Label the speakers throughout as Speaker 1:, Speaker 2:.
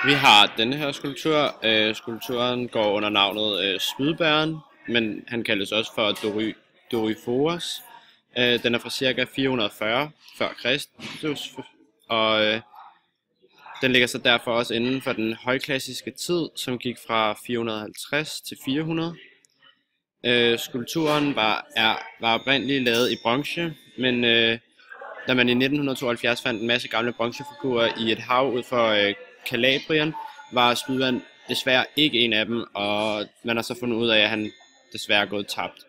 Speaker 1: Vi har denne her skulptur. Skulpturen går under navnet Spydbæren, men han kaldes også for Doryphoros. Den er fra ca. 440 før Kristus, og den ligger så derfor også inden for den højklassiske tid, som gik fra 450 til 400. Skulpturen var oprindeligt lavet i bronze, men da man i 1972 fandt en masse gamle bronzefigurer i et hav ud for Calabrien, var Spydbæren desværre ikke en af dem, og man har så fundet ud af, at han desværre er gået tabt.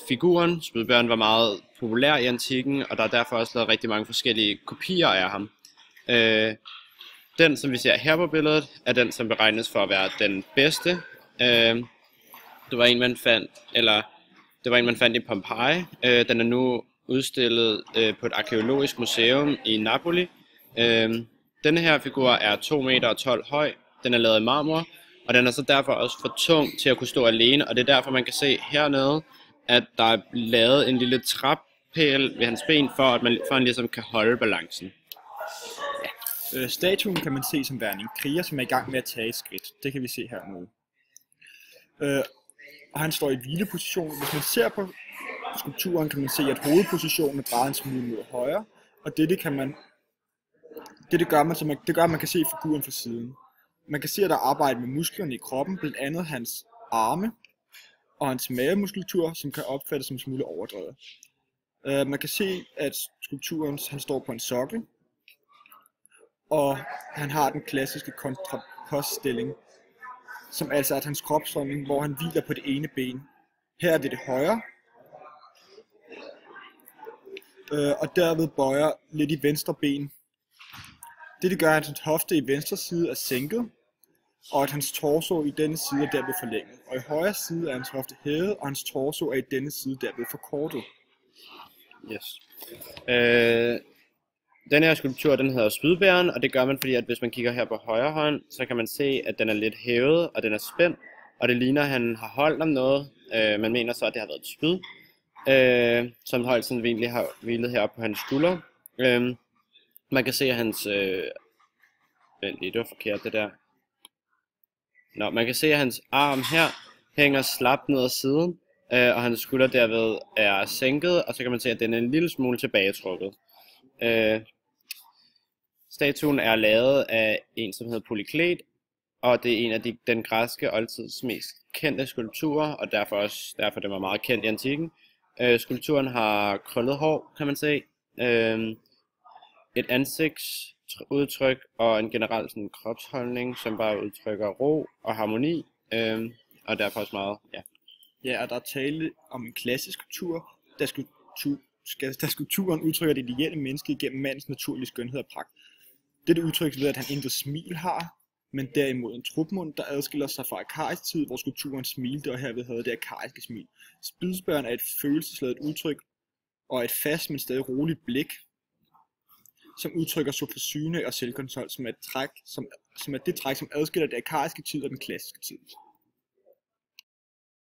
Speaker 1: Figuren, Spydbæren, var meget populær i antikken, og der er derfor også lavet rigtig mange forskellige kopier af ham. Den, som vi ser her på billedet, er den, som beregnes for at være den bedste. Det var en, man fandt i Pompeji. Den er nu udstillet på et arkæologisk museum i Napoli. Denne her figur er 2 meter og 12 høj. Den er lavet i marmor, og den er så derfor også for tung til at kunne stå alene, og det er derfor, man kan se hernede, at der er lavet en lille trappæl ved hans ben, for han ligesom kan holde balancen.
Speaker 2: Statuen kan man se som værende en kriger, som er i gang med at tage et skridt. Det kan vi se hernede. Og han står i hvileposition. Hvis man ser på skulpturen, kan man se, at hovedpositionen er drejet en smule mod højre, og det gør, at man kan se figuren fra siden. Man kan se, at der er arbejde med musklerne i kroppen, blandt andet hans arme og hans mavemuskulatur, som kan opfattes som en smule overdrevet. Man kan se, at skulpturen han står på en sokkel, og han har den klassiske kontrapostsstilling, som altså er hans kropsholdning, hvor han hviler på det ene ben. Her er det højre, og derved bøjer lidt i venstre ben. Det gør, at hans hofte i venstre side er sænket, og at hans torso i denne side er derved forlænget. Og i højre side er hans hofte hævet, og hans torso er i denne side derved forkortet.
Speaker 1: Yes. Den her skulptur, den hedder Spydbæren, og det gør man, fordi at hvis man kigger her på højre hånd, så kan man se, at den er lidt hævet, og den er spændt, og det ligner, at han har holdt om noget. Man mener så, at det har været et spyd, som højst sandsynligt har hvilet heroppe på hans skulder. Man kan se, at hans... Vent lige, det var forkert det der. Man kan se, at hans arm her hænger slapt ned ad siden, og hans skulder derved er sænket, og så kan man se, at den er en lille smule tilbagetrukket. Statuen er lavet af en, som hedder Polyklet, og det er en af den græske oldtids mest kendte skulpturer, og derfor den var meget kendt i antikken. Skulpturen har krøllet hår, kan man se, et ansigtsudtryk og en generel sådan, kropsholdning, som bare udtrykker ro og harmoni, og derfor også meget, ja.
Speaker 2: Ja, og der er tale om en klassisk skulptur, da skulpturen udtrykker det ideelle menneske igennem mandens naturlige skønhed og pragt. Dette udtrykkes ved, at han intet smil har, men derimod en trupmund, der adskiller sig fra arkaisk tid, hvor skulpturen smilte og herved havde det arkaiske smil. Spydbæren er et følelsesladet udtryk og et fast, men stadig roligt blik, som udtrykker sofforsyne og selvkontrol, som er det træk, som adskiller det arkaiske tid og den klassiske tid.